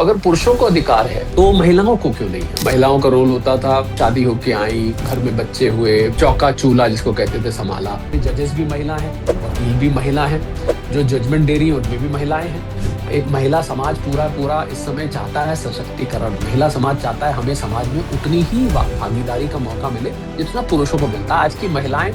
अगर पुरुषों को अधिकार है तो महिलाओं को क्यों नहीं है? महिलाओं का रोल होता था, शादी होके आई, घर में बच्चे हुए, चौका चूल्हा जिसको कहते थे संभाला। जजेस भी महिला है, वकील भी महिला है, जो जजमेंट दे रही है उनमें भी महिलाएं हैं। एक महिला समाज पूरा इस समय चाहता है सशक्तिकरण। महिला समाज चाहता है हमें समाज में उतनी ही भागीदारी का मौका मिले जितना पुरुषों को मिलता है। आज की महिलाएं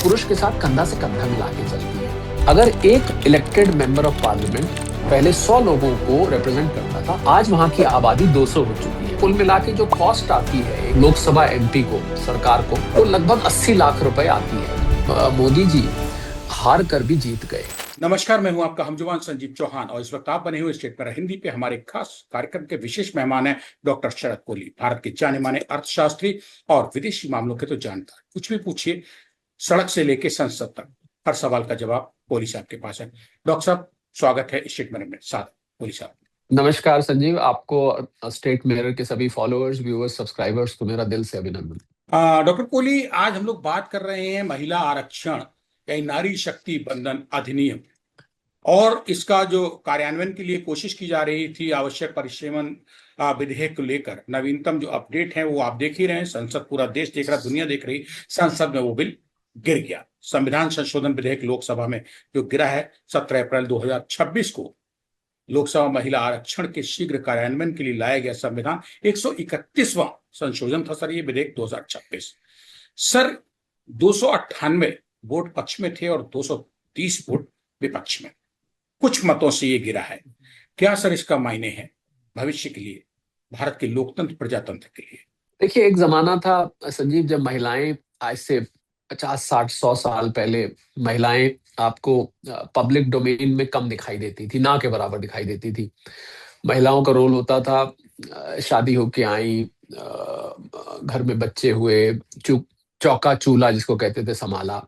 पुरुष के साथ कंधा से कंधा मिला के चलती है। अगर एक इलेक्टेड मेंबर ऑफ पार्लियामेंट पहले 100 लोगों को रिप्रेजेंट करता था, आज वहां की आबादी 200 हो चुकी है। कुल मिला के जो कॉस्ट आती है एक लोकसभा एमपी को, सरकार को, वो लगभग 80 लाख रुपए आती है। मोदी जी हार कर भी जीत गए। नमस्कार, मैं हूं आपका हमजुबान संजीव चौहान और इस वक्त आप बने हुए स्टेट पर हिंदी पे हमारे खास कार्यक्रम के विशेष मेहमान हैं डॉक्टर शरद कोहली, भारत के जाने माने अर्थशास्त्री और विदेशी मामलों के तो जानकार। कुछ भी पूछिए, सड़क से लेके संसद तक हर सवाल का जवाब कोहली साहब के पास है। डॉक्टर साहब, स्वागत है स्टेट मिरर में। साथ कोहली साहब। नमस्कार संजीव, आपको स्टेट मिरर के सभी फॉलोअर्स, व्यूअर्स, सब्सक्राइबर्स को मेरा दिल से अभिनंदन। डॉक्टर कोहली, आज हम लोग बात कर रहे हैं महिला आरक्षण या नारी शक्ति बंधन अधिनियम और इसका जो कार्यान्वयन के लिए कोशिश की जा रही थी, आवश्यक परिशेमन विधेयक को लेकर नवीनतम जो अपडेट है वो आप देख ही रहे हैं। संसद, पूरा देश देख रहा, दुनिया देख रही। संसद में वो बिल गिर गया। संविधान संशोधन विधेयक लोकसभा में जो गिरा है 17 अप्रैल 2026 को, लोकसभा महिला आरक्षण के शीघ्र कार्यान्वयन के लिए लाया गया संविधान 131वां संशोधन था। सर, ये विधेयक 2026 सर 298 वोट पक्ष में थे और 230 वोट विपक्ष में। कुछ मतों से ये गिरा है। क्या सर इसका मायने है भविष्य के लिए, भारत के लोकतंत्र प्रजातंत्र के लिए? देखिए, एक जमाना था संजीव जब महिलाएं, आज से 50, 60, 100 साल पहले महिलाएं आपको पब्लिक डोमेन में कम दिखाई देती थी, ना के बराबर दिखाई देती थी। महिलाओं का रोल होता था, शादी होके आई, घर में बच्चे हुए, चौका चूल्हा जिसको कहते थे संभाला।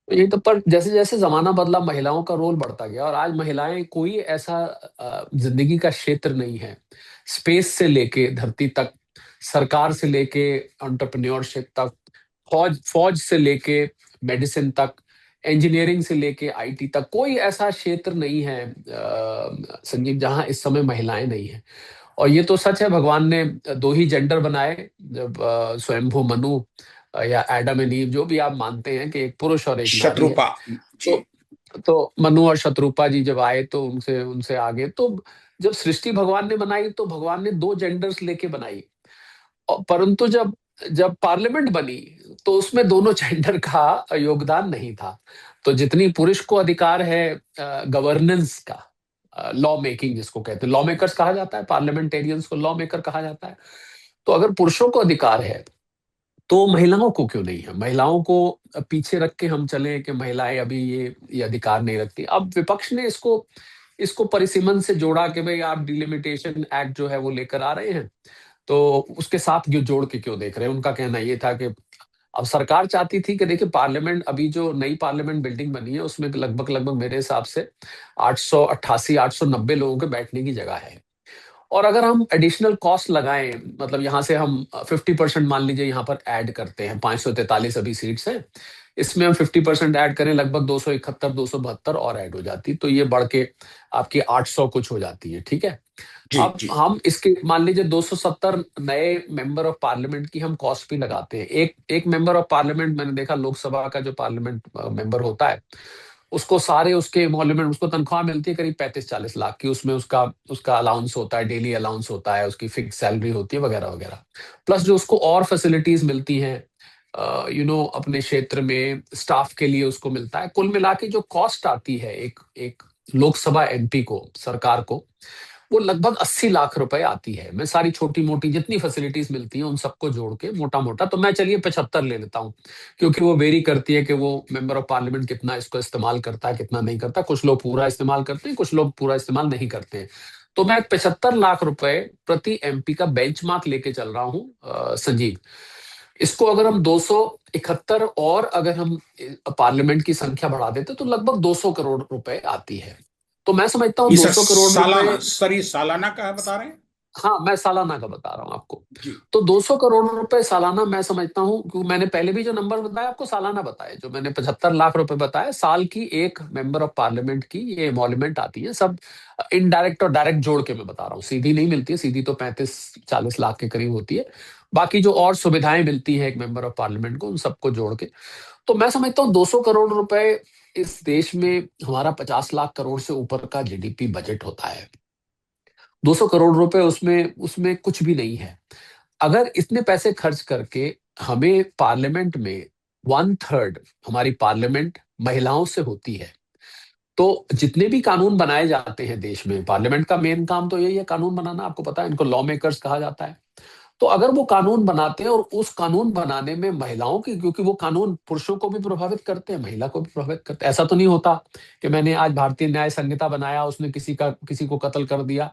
तो ये तो, पर जैसे जैसे जमाना बदला महिलाओं का रोल बढ़ता गया और आज महिलाएं कोई ऐसा जिंदगी का क्षेत्र नहीं है, स्पेस से लेके धरती तक, सरकार से लेके एंटरप्रेन्योरशिप तक, फौज से लेके मेडिसिन तक, इंजीनियरिंग से लेके आईटी तक, कोई ऐसा क्षेत्र नहीं है संजीव जहां इस समय महिलाएं नहीं है। और ये तो सच है, भगवान ने 2 ही जेंडर बनाए। जब स्वयंभू मनु या एडम एंड ईव, जो भी आप मानते हैं कि एक पुरुष और एक नारी है, शत्रुपा जी। तो मनु और शत्रुपा जी जब आए तो उनसे उनसे आगे, तो जब सृष्टि भगवान ने बनाई तो भगवान ने 2 जेंडर्स लेके बनाई। परंतु जब जब पार्लियामेंट बनी तो उसमें दोनों जेंडर का योगदान नहीं था। तो जितनी पुरुष को अधिकार है गवर्नेंस का, लॉ मेकिंग जिसको कहते हैं, लॉ मेकर्स कहा जाता है, पार्लियामेंटेरियंस को लॉ मेकर कहा जाता है। तो अगर पुरुषों को अधिकार है तो महिलाओं को क्यों नहीं है? महिलाओं को पीछे रख के हम चले कि महिलाएं अभी ये अधिकार नहीं रखती। अब विपक्ष ने इसको इसको परिसीमन से जोड़ा कि भाई आप डिलिमिटेशन एक्ट जो है वो लेकर आ रहे हैं, तो उसके साथ जो जोड़ के क्यों देख रहे हैं। उनका कहना ये था कि अब सरकार चाहती थी कि देखिए, पार्लियामेंट, अभी जो नई पार्लियामेंट बिल्डिंग बनी है उसमें लगभग लगभग मेरे हिसाब से 888 890 लोगों के बैठने की जगह है। और अगर हम एडिशनल कॉस्ट लगाएं, मतलब यहाँ से हम 50% मान लीजिए यहाँ पर ऐड करते हैं, 543 अभी सीट्स हैं, इसमें हम 50% ऐड करें, लगभग 271 272 और ऐड हो जाती, तो ये बढ़ के आपकी 800 कुछ हो जाती है। ठीक है, जी अब जी। हम इसके मान लीजिए 270 नए मेंबर ऑफ पार्लियामेंट की हम कॉस्ट भी लगाते हैं। एक एक मेंबर ऑफ पार्लियामेंट, मैंने देखा लोकसभा का जो पार्लियामेंट मेंबर होता है, उसको सारे उसके एमोल्यूमेंट, उसको तनख्वाह मिलती है करीब 35-40 लाख की। उसमें उसका उसका अलाउंस होता है, डेली अलाउंस होता है, उसकी फिक्स सैलरी होती है, वगैरह वगैरह। प्लस जो उसको और फैसिलिटीज मिलती हैं, अपने क्षेत्र में स्टाफ के लिए उसको मिलता है। कुल मिला के जो कॉस्ट आती है एक एक लोकसभा एमपी को, सरकार को, वो लगभग 80 लाख रुपए आती है। मैं सारी छोटी मोटी जितनी फैसिलिटीज मिलती हैं उन सबको जोड़ के मोटा मोटा, तो मैं चलिए 75 ले लेता हूँ, क्योंकि वो वेरी करती है कि वो मेंबर ऑफ पार्लियामेंट कितना इसको इस्तेमाल करता है, कितना नहीं करता। कुछ लोग पूरा इस्तेमाल करते हैं, कुछ लोग पूरा इस्तेमाल नहीं करते हैं। तो मैं 75 लाख रुपए प्रति एमपी का बेंचमार्क लेके चल रहा हूँ संजीव। इसको अगर हम 271 और अगर हम पार्लियामेंट की संख्या बढ़ा देते तो लगभग 200 करोड़ रुपए आती है। तो मैं समझता हूँ ये सर 200 करोड़ सालाना, रुपए। सर ये सालाना का है बता रहे हैं? हाँ, मैं सालाना का बता रहा हूँ आपको। जी। तो 200 करोड़ रुपए सालाना मैं समझता हूँ, क्योंकि मैंने पहले भी जो नंबर बताया आपको सालाना बताया, जो मैंने 75 लाख रुपए बताया साल की एक मेंबर ऑफ पार्लियामेंट की ये एमोल्यूमेंट आती है। सब इनडायरेक्ट और डायरेक्ट जोड़ के मैं बता रहा हूँ, सीधी नहीं मिलती है, सीधी तो 35-40 लाख के करीब होती है। बाकी जो और सुविधाएं मिलती है एक मेंबर ऑफ पार्लियामेंट को, उन सबको जोड़ के तो मैं समझता हूँ 200 करोड़ रुपए इस देश में हमारा 50 लाख करोड़ से ऊपर का जीडीपी बजट होता है। 200 करोड़ रुपए उसमें उसमें कुछ भी नहीं है। अगर इतने पैसे खर्च करके हमें पार्लियामेंट में 1/3 हमारी पार्लियामेंट महिलाओं से होती है, तो जितने भी कानून बनाए जाते हैं देश में, पार्लियामेंट का मेन काम तो यही है कानून बनाना, आपको पता है इनको लॉ मेकर्स कहा जाता है। तो अगर वो कानून बनाते हैं और उस कानून बनाने में महिलाओं की, क्योंकि वो कानून पुरुषों को भी प्रभावित करते हैं महिला को भी प्रभावित करते हैं, ऐसा तो नहीं होता कि मैंने आज भारतीय न्याय संहिता बनाया उसने किसी को कत्ल कर दिया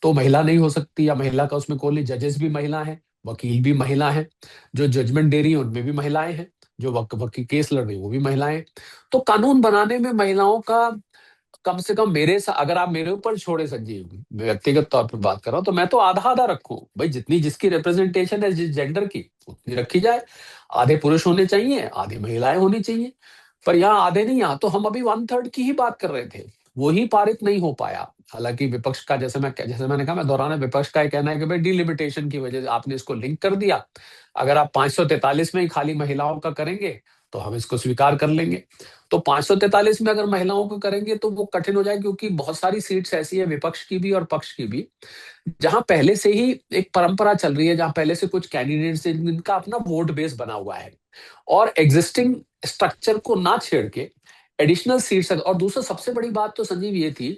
तो महिला नहीं हो सकती, या महिला का उसमें कोई जजेस भी महिला है, वकील भी महिला है, जो जजमेंट दे रही है उनमें भी महिलाएं हैं, जो वकील केस लड़ रही है वो भी महिलाएं हैं। तो कानून बनाने में महिलाओं का कम से कम अगर आप मेरे ऊपर छोड़े संजीव, मैं व्यक्तिगत तौर पर बात कर रहा हूं, तो मैं तो आधा आधा रखूं भाई, जितनी जिसकी रिप्रेजेंटेशन है जिस जेंडर की उतनी रखी जाए। आधे पुरुष होने चाहिए, आधी महिलाएं होनी चाहिए। पर यहाँ आधे नहीं, यहाँ तो हम अभी 1/3 की ही बात कर रहे थे, वो ही पारित नहीं हो पाया। हालांकि विपक्ष का, जैसे मैंने कहा, मैं दोहराना, विपक्ष का ये कहना है कि भाई डिलिमिटेशन की वजह से आपने इसको लिंक कर दिया, अगर आप 543 में ही खाली महिलाओं का करेंगे तो हम इसको स्वीकार कर लेंगे। तो 543 में अगर महिलाओं को करेंगे तो वो कठिन हो जाए, क्योंकि बहुत सारी सीट्स ऐसी है विपक्ष की भी और पक्ष की भी, जहां पहले से ही एक परंपरा चल रही है, जहां पहले से कुछ कैंडिडेट्स जिनका अपना वोट बेस बना हुआ है, और एग्जिस्टिंग स्ट्रक्चर को ना छेड़ के एडिशनल सीट्स। और दूसरा सबसे बड़ी बात तो संजीव ये थी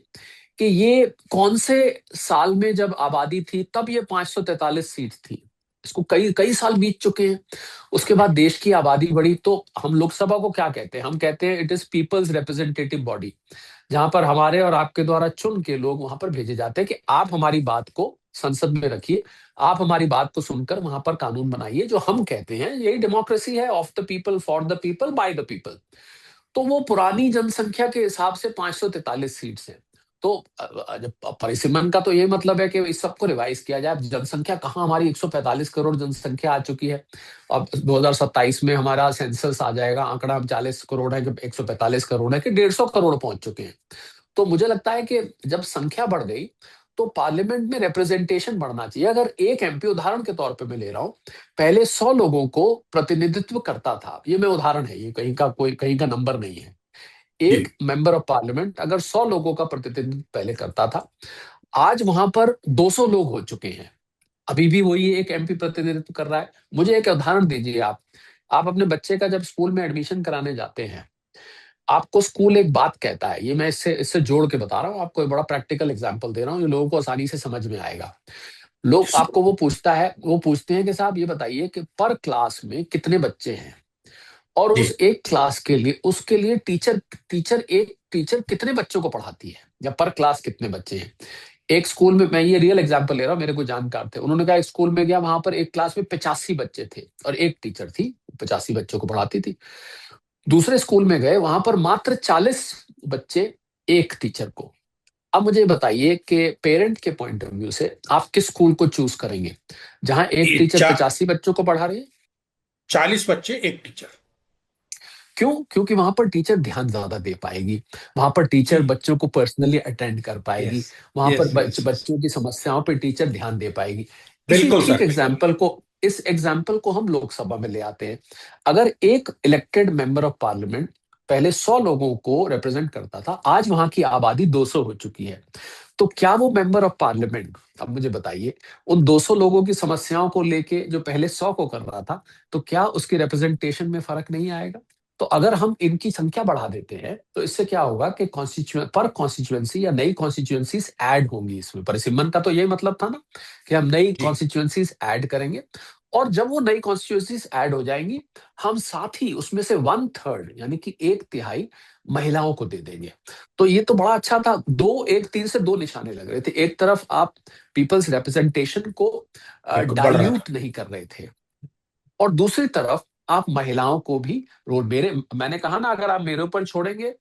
कि ये कौन से साल में जब आबादी थी तब ये 543 सीट थी, इसको कई कई साल बीत चुके हैं। उसके बाद देश की आबादी बढ़ी, तो हम लोकसभा को क्या कहते हैं, हम कहते हैं it is peoples representative body, जहां पर हमारे और आपके द्वारा चुन के लोग वहां पर भेजे जाते हैं कि आप हमारी बात को संसद में रखिए, आप हमारी बात को सुनकर वहां पर कानून बनाइए, जो हम कहते हैं यही डेमोक्रेसी है, of the people, for the people, by the people. तो वो पुरानी जनसंख्या के हिसाब से 543 सीट्स हैं। तो जब परिसीमन का तो ये मतलब है कि इस सबको रिवाइज किया जाए। जनसंख्या कहाँ, हमारी 145 करोड़ जनसंख्या आ चुकी है। अब 2027 में हमारा सेंसस आ जाएगा, आंकड़ा 40 करोड़ है कि 145 करोड़ है कि 150 करोड़ पहुंच चुके हैं। तो मुझे लगता है कि जब संख्या बढ़ गई तो पार्लियामेंट में रिप्रेजेंटेशन बढ़ना चाहिए। अगर एक एमपी, उदाहरण के तौर पे मैं ले रहा हूं, पहले 100 लोगों को प्रतिनिधित्व करता था, ये मैं उदाहरण है, ये कहीं का नंबर नहीं है। जी। एक मेंबर ऑफ पार्लियामेंट अगर 100 लोगों का प्रतिनिधित्व पहले करता था, आज वहां पर 200 लोग हो चुके हैं, अभी भी वही एक एमपी प्रतिनिधित्व कर रहा है। मुझे एक उदाहरण दीजिए, आप अपने बच्चे का जब स्कूल में एडमिशन कराने जाते हैं, आपको स्कूल एक बात कहता है, ये मैं इससे इससे जोड़ के बता रहा हूँ आपको, एक बड़ा प्रैक्टिकल एग्जांपल दे रहा हूँ जो लोगों को आसानी से समझ में आएगा। लोग आपको वो पूछते हैं कि साहब ये बताइए कि पर क्लास में कितने बच्चे हैं, और जी। उस एक क्लास के लिए, उसके लिए टीचर कितने बच्चों को पढ़ाती है, या पर क्लास कितने बच्चे हैं। एक स्कूल में, मैं ये रियल एग्जांपल ले रहा हूँ, मेरे को जानकार थे, उन्होंने कहा एक स्कूल में गया, वहां पर एक क्लास में 85 बच्चे थे और एक टीचर थी, 85 बच्चों को पढ़ाती थी। दूसरे स्कूल में गए, वहां पर मात्र 40 बच्चे, एक टीचर को। अब मुझे बताइए कि पेरेंट के पॉइंट ऑफ व्यू से आप किस स्कूल को चूज करेंगे, जहां एक ये टीचर 85 बच्चों को पढ़ा रही है। 40 बच्चे एक टीचर। क्यों? क्योंकि वहां पर टीचर ध्यान ज्यादा दे पाएगी, वहां पर टीचर जी। बच्चों को पर्सनली अटेंड कर पाएगी, यस, वहां पर यस, यस, यस। बच्चों की समस्याओं पर टीचर ध्यान दे पाएगी। इसी बिल्कुल ठीक सर, बिल्कुल। इस एग्जाम्पल को हम लोकसभा में ले आते हैं। अगर एक इलेक्टेड मेंबर ऑफ पार्लियामेंट पहले 100 लोगों को रिप्रेजेंट करता था, आज वहां की आबादी 200 हो चुकी है, तो क्या वो मेंबर ऑफ पार्लियामेंट, अब मुझे बताइए, उन 200 लोगों की समस्याओं को लेके जो पहले 100 को कर रहा था, तो क्या उसकी रिप्रेजेंटेशन में फर्क नहीं आएगा? तो अगर हम इनकी संख्या बढ़ा देते हैं तो इससे क्या होगा कि कॉन्स्टिट्यूएंसी या नई कॉन्स्टिट्यूएंसीज ऐड होंगी इसमें। परिसिमन का तो यही मतलब था ना, कि हम नई जी। कॉन्स्टिट्यूएंसीज ऐड करेंगे, और जब वो नई कॉन्स्टिट्यूएंसीज ऐड हो जाएंगी, हम साथ ही उसमें से 1/3 यानी कि एक तिहाई महिलाओं को दे देंगे। तो ये तो बड़ा अच्छा था, दो एक तीर से दो निशाने लग रहे थे। एक तरफ आप पीपल्स रिप्रेजेंटेशन को बिल्कुल बढ़ रहा था। डाइल्यूट नहीं कर रहे थे, और दूसरी तरफ आप महिलाओं को भी रोल, मैंने कहा ना, अगर आप मेरे ऊपर छोड़ेंगे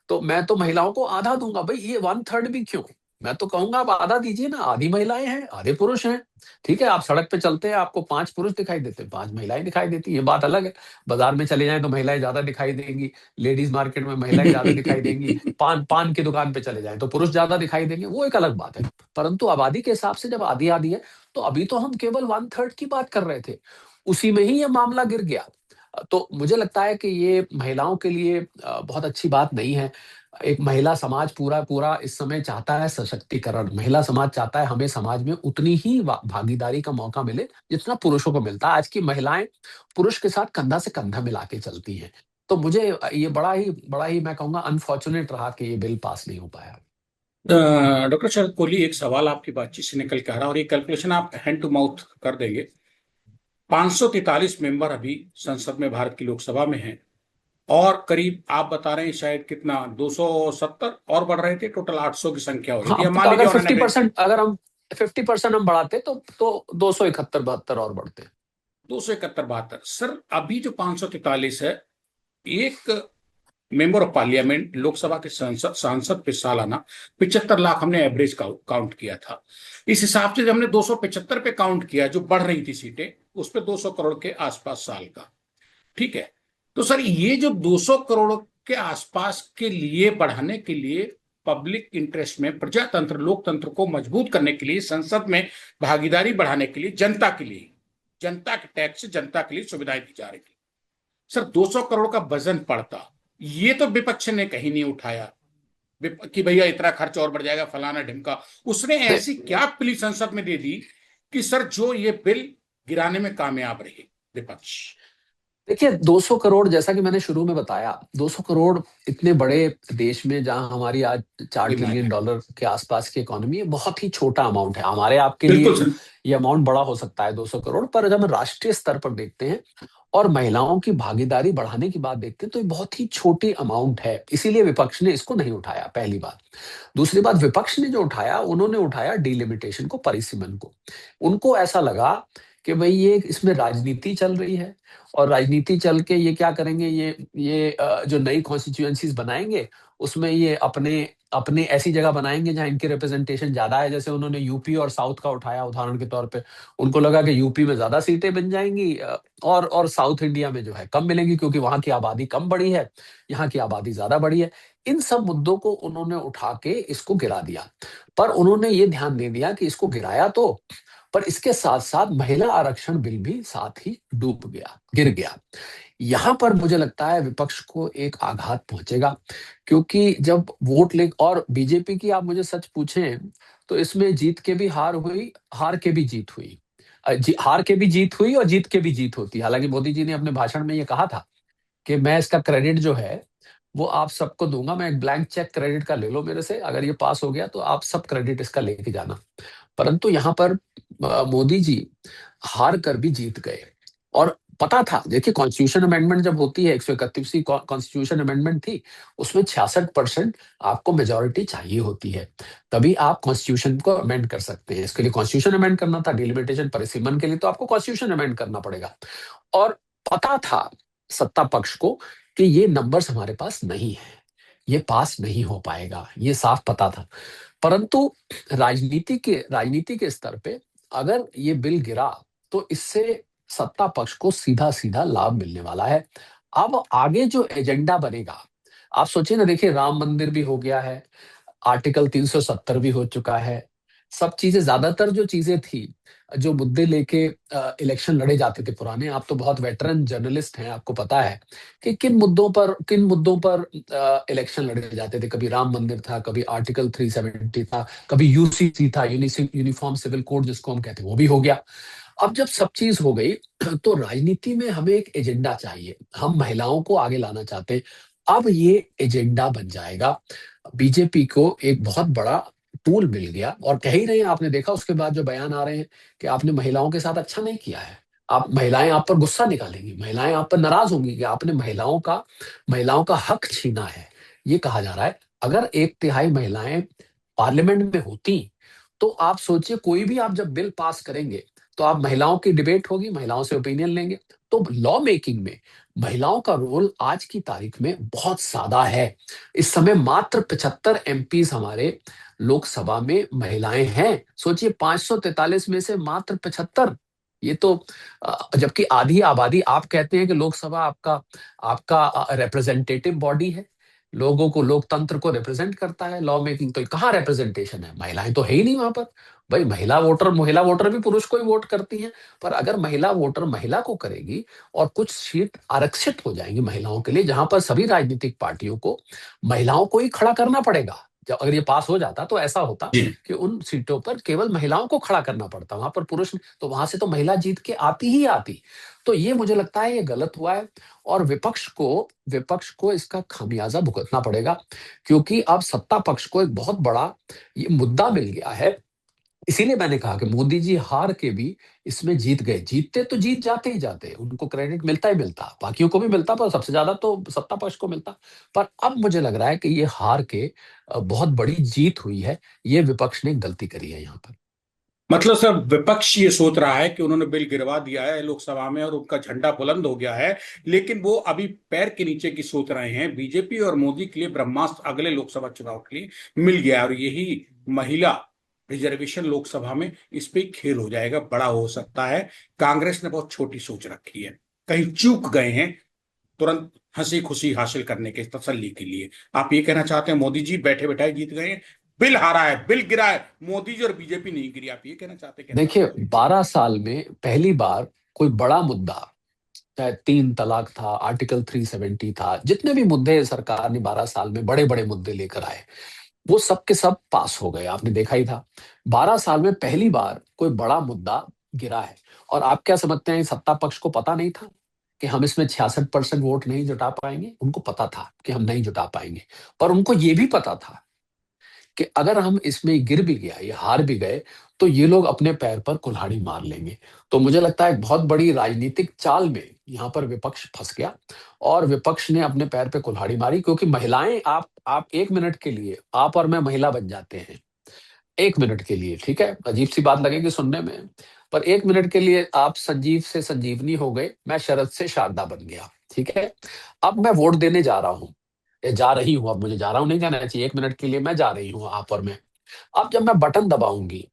तो मैं तो महिलाओं को आधा दूंगा भाई, ये 1/3 भी क्यों, मैं तो कहूंगा आप आधा दीजिए ना, आधी महिलाएं हैं आधे पुरुष हैं। ठीक है, आप सड़क पे चलते हैं, आपको 5 पुरुष दिखाई देते हैं, 5 महिलाएं दिखाई देती है, ये बात अलग है। बाजार में चले जाएं तो महिलाएं ज्यादा दिखाई देंगी, लेडीज मार्केट में महिलाएं ज्यादा दिखाई देंगी, पान पान की दुकान पे चले जाएं तो पुरुष ज्यादा दिखाई देंगे, वो एक अलग बात है। परंतु आबादी के हिसाब से जब आधी आधी है, तो अभी तो हम केवल 1/3 की बात कर रहे थे, उसी में ही ये मामला गिर गया। तो मुझे लगता है कि ये महिलाओं के लिए बहुत अच्छी बात नहीं है। एक महिला समाज पूरा पूरा इस समय चाहता है सशक्तिकरण, महिला समाज चाहता है हमें समाज में उतनी ही भागीदारी का मौका मिले जितना पुरुषों को मिलता है। आज की महिलाएं पुरुष के साथ कंधा से कंधा मिला के चलती हैं। तो मुझे ये बड़ा ही मैं कहूंगा अनफॉर्चुनेट रहा कि ये बिल पास नहीं हो पाया। डॉक्टर शरद कोहली, एक सवाल आपकी बातचीत से निकल के आ रहा है और ये कैलकुलेशन आप हैंड टू माउथ कर देंगे। 543 मेंबर अभी संसद में भारत की लोकसभा में हैं, और करीब आप बता रहे हैं शायद कितना 270 और बढ़ रहे थे, टोटल 800 की संख्या हो रही हाँ, थी। अब मान तो लीजिए अगर उन्होंने 50% अगर हम 50% हम बढ़ाते तो 271-72 और बढ़ते। 271-72। सर अभी जो 543 है, एक मेंबर ऑफ पार्लियामेंट लोकसभा के सांसद सांसद पे सालाना 75 लाख हमने एवरेज काउंट किया था। इस हिसाब से जब हमने 275 पे काउंट किया, जो बढ़ रही थी सीटें, उस पे 200 करोड़ के आसपास साल का। ठीक है। तो सर ये जो 200 करोड़ के आसपास के लिए बढ़ाने के लिए, पब्लिक इंटरेस्ट में, प्रजातंत्र लोकतंत्र को मजबूत करने के लिए, संसद में भागीदारी बढ़ाने के लिए, जनता के लिए, जनता के टैक्स से जनता के लिए सुविधाएं दी जा रही थी। सर 200 करोड़ का वजन पड़ता, ये तो विपक्ष ने कहीं नहीं उठाया कि भैया इतना खर्च और बढ़ जाएगा, फलाना ढिमका। उसने ऐसी क्या प्ली संसद में दे दी कि सर जो ये बिल गिराने में कामयाब रहे विपक्ष। देखिए, 200 करोड़ जैसा कि मैंने शुरू में बताया, 200 करोड़ इतने बड़े देश में जहां हमारी आज 4 डिमांड ट्रिलियन है। डॉलर के आसपास की इकोनॉमी है, बहुत ही छोटा अमाउंट है। हमारे आपके बिल्कुल लिए सर। ये अमाउंट बड़ा हो सकता है 200 करोड़, पर जब हम राष्ट्रीय स्तर पर देखते हैं और महिलाओं की भागीदारी बढ़ाने की बात देखते हैं, तो ये बहुत ही छोटी अमाउंट है, इसीलिए विपक्ष ने इसको नहीं उठाया, पहली बात। दूसरी बात, विपक्ष ने जो उठाया, उन्होंने उठाया डिलिमिटेशन को, परिसीमन को। उनको ऐसा लगा कि भाई ये इसमें राजनीति चल रही है, और राजनीति चल के ये क्या करेंगे, ये जो नई कॉन्स्टिट्यूएंसीज बनाएंगे, उसमें ये अपने अपने ऐसी जगह बनाएंगे जहां इनकी रिप्रेजेंटेशन ज्यादा है। जैसे उन्होंने यूपी और साउथ का उठाया उदाहरण के तौर पे, उनको लगा कि यूपी में ज्यादा सीटें बन जाएंगी, और साउथ इंडिया में जो है कम मिलेंगी, क्योंकि वहां की आबादी कम बड़ी है, यहाँ की आबादी ज्यादा बड़ी है। इन सब मुद्दों को उन्होंने उठा के इसको गिरा दिया। पर उन्होंने ये ध्यान दे दिया कि इसको गिराया तो, पर इसके साथ साथ महिला आरक्षण बिल भी साथ ही डूब गया, गिर गया। यहां पर मुझे लगता है विपक्ष को एक आघात पहुंचेगा, क्योंकि जब वोट ले, और बीजेपी की आप मुझे सच पूछें तो इसमें जीत के भी हार हुई, हार के भी जीत हुई। हार के भी जीत हुई और जीत के भी जीत होती है। हालांकि मोदी जी ने अपने भाषण में ये कहा था कि मैं इसका क्रेडिट जो है वो आप सबको दूंगा, मैं एक ब्लैंक चेक क्रेडिट का ले लो मेरे से, अगर ये पास हो गया तो आप सब क्रेडिट इसका लेके जाना। परंतु यहाँ पर मोदी जी हार कर भी जीत गए। और पता था, देखिए कॉन्स्टिट्यूशन अमेंडमेंट जब होती है, 131वीं कॉन्स्टिट्यूशन अमेंडमेंट थी, उसमें 66% आपको मेजोरिटी चाहिए होती है, तभी आप कॉन्स्टिट्यूशन को अमेंड कर सकते हैं। इसके लिए कॉन्स्टिट्यूशन अमेंड करना था, डिलिमिटेशन परिसीमन के लिए तो आपको कॉन्स्टिट्यूशन अमेंड करना पड़ेगा। और पता था सत्ता पक्ष को कि ये नंबर्स हमारे पास नहीं है, ये पास नहीं हो पाएगा, ये साफ पता था। परंतु राजनीति के स्तर पे अगर ये बिल गिरा, तो इससे सत्ता पक्ष को सीधा सीधा लाभ मिलने वाला है। अब आगे जो एजेंडा बनेगा, आप सोचिए ना, देखिए राम मंदिर भी हो गया है, आर्टिकल 370 भी हो चुका है, सब चीजें, ज्यादातर जो चीजें थी, जो मुद्दे लेके इलेक्शन लड़े जाते थे पुराने, आप तो बहुत वेटरन जर्नलिस्ट हैं, आपको पता है कि किन मुद्दों पर इलेक्शन लड़े जाते थे। कभी राम मंदिर था, कभी आर्टिकल 370 था, कभी यूसीसी था, यूनिफॉर्म सिविल कोड जिसको हम कहते हैं, वो भी हो गया। अब जब सब चीज हो गई, तो राजनीति में हमें एक एजेंडा चाहिए, हम महिलाओं को आगे लाना चाहते हैं। अब ये एजेंडा बन जाएगा। बीजेपी को एक बहुत बड़ा टूल मिल गया, और कह ही रहे हैं, आपने देखा उसके बाद जो बयान आ रहे हैं कि आपने महिलाओं के साथ अच्छा नहीं किया है, आप महिलाएं आप पर गुस्सा निकालेंगी, महिलाएं आप पर नाराज होंगी कि आपने महिलाओं का हक छीना है, ये कहा जा रहा है। अगर 1/3 महिलाएं पार्लियामेंट में होती, तो आप सोचिए, कोई भी आप जब बिल पास करेंगे, तो आप महिलाओं की डिबेट होगी, महिलाओं से ओपिनियन लेंगे। तो लॉ मेकिंग में महिलाओं का रोल आज की तारीख में बहुत ज्यादा है। इस समय मात्र 75 एमपीज हमारे लोकसभा में महिलाएं हैं। सोचिए 543 में से मात्र 75। ये तो जबकि आधी आबादी, आप कहते हैं कि लोकसभा आपका आपका रिप्रेजेंटेटिव बॉडी है, लोगों को, लोकतंत्र को रिप्रेजेंट करता है, लॉ मेकिंग, तो कहाँ रिप्रेजेंटेशन है? महिलाएं तो है ही नहीं वहां पर। भाई महिला वोटर भी पुरुष को ही वोट करती हैं। पर अगर महिला वोटर महिला को करेगी और कुछ सीट आरक्षित हो जाएंगी महिलाओं के लिए, जहां पर सभी राजनीतिक पार्टियों को महिलाओं को ही खड़ा करना पड़ेगा। जब अगर ये पास हो जाता तो ऐसा होता जी। कि उन सीटों पर केवल महिलाओं को खड़ा करना पड़ता, वहां पर पुरुष, तो वहां से तो महिला जीत के आती ही आती। तो ये मुझे लगता है ये गलत हुआ है, और विपक्ष को इसका खामियाजा भुगतना पड़ेगा, क्योंकि अब सत्ता पक्ष को एक बहुत बड़ा ये मुद्दा मिल गया है। इसीलिए मैंने कहा कि मोदी जी हार के भी इसमें जीत गए। जीतते तो जीत जाते ही जाते, उनको क्रेडिट मिलता ही मिलता, बाकियों को भी मिलता, पर सबसे ज्यादा तो सत्ता पक्ष को मिलता। पर अब मुझे लग रहा है कि ये हार के बहुत बड़ी जीत हुई है। ये विपक्ष ने गलती करी है यहाँ पर। मतलब सर, विपक्ष ये सोच रहा है कि उन्होंने बिल गिरवा दिया है लोकसभा में और उनका झंडा बुलंद हो गया है, लेकिन वो अभी पैर के नीचे की सोच रहे हैं। बीजेपी और मोदी के लिए ब्रह्मास्त्र अगले लोकसभा चुनाव के लिए मिल गया है, और यही महिला रिजर्वेशन लोकसभा में, इस पे खेल हो जाएगा, बड़ा हो सकता है। कांग्रेस ने बहुत छोटी सोच रखी है, कहीं चूक गए हैं तुरंत हंसी खुशी हासिल करने के तसल्ली के लिए। आप ये कहना चाहते हैं मोदी जी बैठे बैठाए जीत गए हैं, बिल हारा है, बिल गिरा है, मोदी जी और बीजेपी नहीं गिरी? आप ये कहना चाहते हैं? कैसा देखिए, आपका? 12 साल में पहली बार कोई बड़ा मुद्दा, चाहे 3 तलाक था, आर्टिकल 370 था, जितने भी मुद्दे सरकार ने 12 साल में बड़े बड़े मुद्दे लेकर आए, वो सब के सब पास हो गए। आपने देखा ही था, 12 साल में पहली बार कोई बड़ा मुद्दा गिरा है। और आप क्या समझते हैं, सत्ता पक्ष को पता नहीं था कि हम इसमें 66% वोट नहीं जुटा पाएंगे? उनको पता था कि हम नहीं जुटा पाएंगे, पर उनको ये भी पता था कि अगर हम इसमें गिर भी गया, ये हार भी गए, तो ये लोग अपने पैर पर कुल्हाड़ी मार लेंगे। तो मुझे लगता है एक बहुत बड़ी राजनीतिक चाल में यहाँ पर विपक्ष फंस गया, और विपक्ष ने अपने पैर पे कुल्हाड़ी मारी, क्योंकि महिलाएं, आप 1 मिनट के लिए आप और मैं महिला बन जाते हैं। 1 मिनट के लिए, ठीक है, अजीब सी बात लगेगी सुनने में, पर 1 मिनट के लिए आप संजीव से संजीवनी हो गए, मैं शरद से शारदा बन गया। ठीक है, अब मैं वोट देने जा रहा हूँ, जा रही हूँ, अब मुझे जा रहा हूँ नहीं कहना चाहिए, 1 मिनट के लिए मैं जा रही हूँ, आप और मैं। अब जब मैं बटन दबाऊंगी,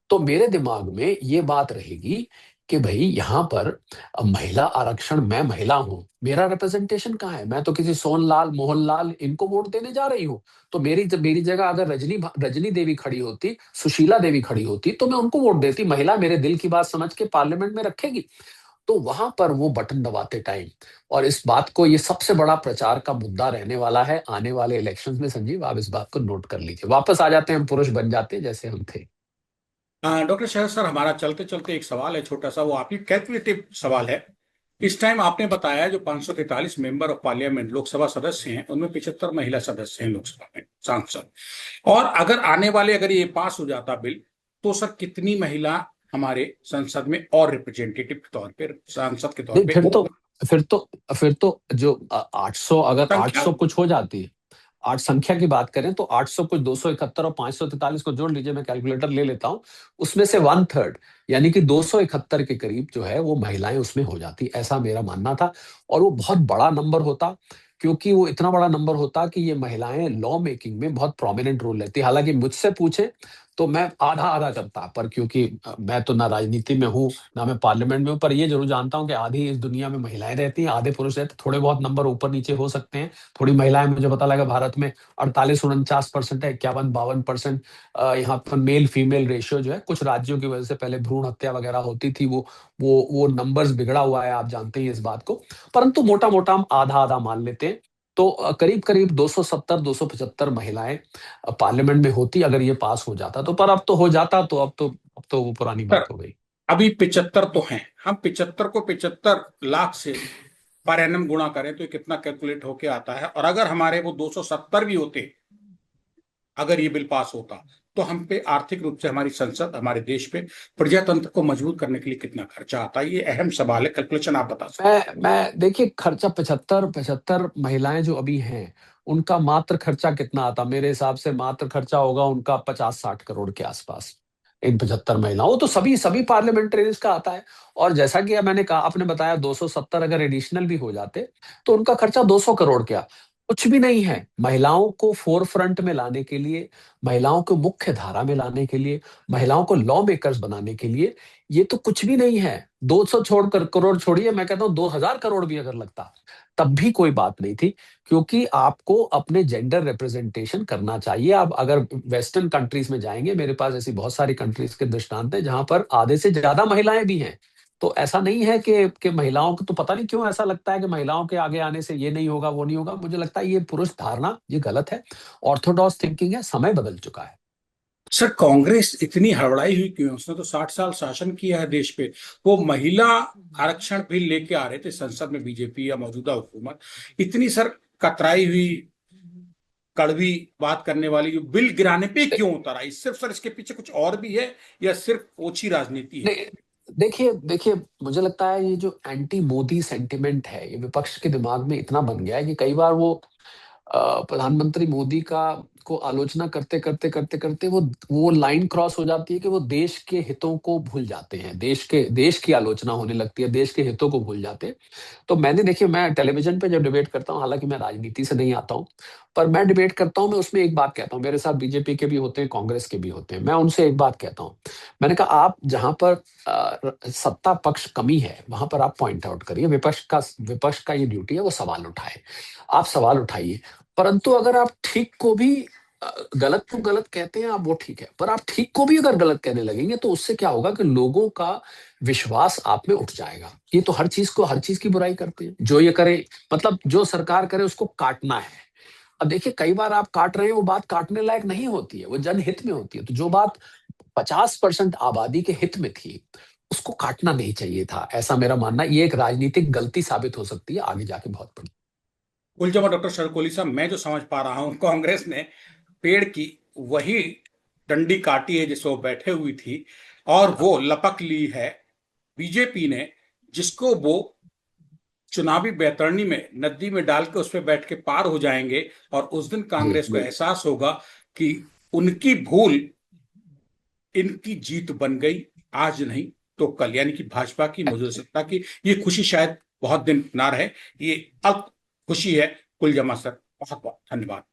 तो मेरे दिमाग में ये बात रहेगी कि भाई यहाँ पर महिला आरक्षण, मैं महिला हूं, मेरा रिप्रेजेंटेशन कहाँ है? मैं तो किसी सोनलाल मोहनलाल इनको वोट देने जा रही हूँ। तो मेरी जगह अगर रजनी देवी खड़ी होती, सुशीला देवी खड़ी होती, तो मैं उनको वोट देती। महिला मेरे दिल की बात समझ के पार्लियामेंट में रखेगी। तो वहां पर वो बटन दबाते टाइम, और इस बात को, ये सबसे बड़ा प्रचार का मुद्दा रहने वाला है आने वाले इलेक्शंस में। संजीव, आप इस बात को नोट कर लीजिए, वापस आ जाते हैं हम, पुरुष बन जाते हैं जैसे हम थे। डॉक्टर शरद सर, हमारा चलते चलते एक सवाल है छोटा सा, वो आपकी कैलकुलेटिव सवाल है। इस टाइम आपने बताया जो 543 मेंबर ऑफ पार्लियामेंट लोकसभा सदस्य हैं, उनमें 75 महिला सदस्य हैं लोकसभा में, सांसद। और अगर आने वाले, अगर ये पास हो जाता बिल, तो सर कितनी महिला हमारे संसद में और रिप्रेजेंटेटिव के तौर पे, सांसद के तौर नहीं, पे फिर तो हो? फिर तो फिर तो जो 800, अगर संख्या। 800 कुछ हो जाती है, आठ संख्या की बात करें तो 800 कुछ, 271 और 543 को जोड़ लीजिए, मैं कैलकुलेटर ले लेता हूं, उसमें से 1/3 यानी कि 271 के करीब जो है वो महिलाएं उसमें हो जाती, ऐसा मेरा मानना था। और वो बहुत बड़ा नंबर होता, क्योंकि वो इतना बड़ा नंबर होता कि ये महिलाएं लॉ मेकिंग में बहुत प्रोमिनेंट रोल लेती। हालांकि मुझसे पूछे तो मैं आधा आधा करता, पर क्योंकि मैं तो ना राजनीति में हूँ ना मैं पार्लियामेंट में हूँ, पर ये जरूर जानता हूँ कि आधी इस दुनिया में महिलाएं रहती हैं, आधे पुरुष रहते हैं। थोड़े बहुत नंबर ऊपर नीचे हो सकते हैं, थोड़ी महिलाएं, मुझे पता लगा भारत में 48-49% है, 51-52% यहाँ पर मेल फीमेल रेशियो जो है, कुछ राज्यों की वजह से पहले भ्रूण हत्या वगैरह होती थी, वो नंबर्स बिगड़ा हुआ है, आप जानते हैं इस बात को। परंतु मोटा मोटा हम आधा आधा मान लेते हैं, तो करीब करीब 270-275 महिलाएं पार्लियामेंट में होती अगर ये पास हो जाता तो। पर अब तो हो जाता, तो अब तो वो पुरानी सर, बात हो गई। अभी 75 तो हैं, हम 75 को 75 लाख से पर एनम गुणा करें तो ये कितना कैलकुलेट होके आता है? और अगर हमारे वो 270 भी होते, अगर ये बिल पास होता, तो हम पे आर्थिक रूप से, हमारी संसद, हमारे देश पे प्रजातंत्र को मजबूत करने के लिए कितना खर्चा आता है? ये अहम सवाल है, कैलकुलेशन आप बता सकते मैं देखिए, खर्चा 75 महिलाएं जो अभी हैं, उनका मात्र खर्चा कितना आता, मेरे हिसाब से मात्र खर्चा होगा उनका 50-60 करोड़ के आसपास। इन 75 महिलाओं, तो सभी सभी पार्लियामेंटेरियंस का आता है। और जैसा कि मैंने कहा, आपने बताया 270 अगर एडिशनल भी हो जाते तो उनका खर्चा 200 करोड़ क्या। कुछ भी नहीं है। महिलाओं को फोर फ्रंट में लाने के लिए, महिलाओं को मुख्य धारा में लाने के लिए, महिलाओं को लॉ मेकर्स बनाने के लिए ये तो कुछ भी नहीं है। 200 छोड़कर करोड़ छोड़िए, मैं कहता हूं 2000 करोड़ भी अगर लगता तब भी कोई बात नहीं थी, क्योंकि आपको अपने जेंडर रिप्रेजेंटेशन करना चाहिए। आप अगर वेस्टर्न कंट्रीज में जाएंगे, मेरे पास ऐसी बहुत सारी कंट्रीज के दृष्टांत है जहां पर आधे से ज्यादा महिलाएं भी हैं। तो ऐसा नहीं है कि महिलाओं को, तो पता नहीं क्यों ऐसा लगता है कि महिलाओं के आगे आने से ये नहीं होगा वो नहीं होगा। मुझे लगता है ये पुरुष धारणा ये गलत है, ऑर्थोडॉक्स थिंकिंग है, समय बदल चुका है। सर, कांग्रेस इतनी हड़बड़ाई हुई क्यों? उसने तो 60 साल शासन किया है देश पे। वो महिला आरक्षण बिल लेके आ रहे थे संसद में, बीजेपी या मौजूदा हुकूमत इतनी सर कतराई हुई, कड़वी बात करने वाली, जो बिल गिराने पे क्यों उतर आई? सिर्फ सर इसके पीछे कुछ और भी है या सिर्फ ओछी राजनीति है? नहीं, देखिए देखिए, मुझे लगता है ये जो एंटी मोदी सेंटिमेंट है ये विपक्ष के दिमाग में इतना बन गया है कि कई बार वो प्रधानमंत्री मोदी का को आलोचना करते करते करते करते वो लाइन क्रॉस हो जाती है कि वो देश के हितों को भूल जाते हैं, देश की आलोचना होने लगती है, देश के हितों को भूल जाते हैं। तो मैंने, देखिए, मैं टेलीविजन पे जब डिबेट करता हूँ, हालांकि मैं राजनीति से नहीं आता हूँ, पर मैं डिबेट करता हूँ, मैं उसमें एक बात कहता हूँ। मेरे साथ बीजेपी के भी होते हैं, कांग्रेस के भी होते हैं। मैं उनसे एक बात कहता हूँ, मैंने कहा आप जहां पर सत्ता पक्ष कमी है वहां पर आप पॉइंट आउट करिए, विपक्ष का ये ड्यूटी है वो सवाल उठाए, आप सवाल उठाइए। परंतु अगर आप ठीक को भी गलत को गलत कहते हैं आप, वो ठीक है, पर आप ठीक को भी अगर गलत कहने लगेंगे तो उससे क्या होगा कि लोगों का विश्वास आप में उठ जाएगा। ये तो हर चीज की बुराई करते हैं, जो ये करे, मतलब जो सरकार करे उसको काटना है। अब देखिए, कई बार आप काट रहे हैं, वो बात काटने लायक नहीं होती है, वो जनहित में होती है। तो जो बात 50% आबादी के हित में थी उसको काटना नहीं चाहिए था, ऐसा मेरा मानना है। ये एक राजनीतिक गलती साबित हो सकती है आगे जाके बहुत बड़ी। उलझमा डॉक्टर शरकोली साहब, मैं जो समझ पा रहा हूँ, कांग्रेस ने पेड़ की वही डंडी काटी है जिस वो बैठे हुई थी, और वो लपक ली है बीजेपी ने, जिसको वो चुनावी बैतरणी में नदी में डाल के उस पर बैठ के पार हो जाएंगे। और उस दिन जी कांग्रेस को जी। एहसास होगा कि उनकी भूल इनकी जीत बन गई, आज नहीं तो कल, यानी कि भाजपा की मौजूदा सत्ता की। ये खुशी शायद बहुत दिन ना रहे, ये अब खुशी है। कुल जमा सर, बहुत बहुत धन्यवाद।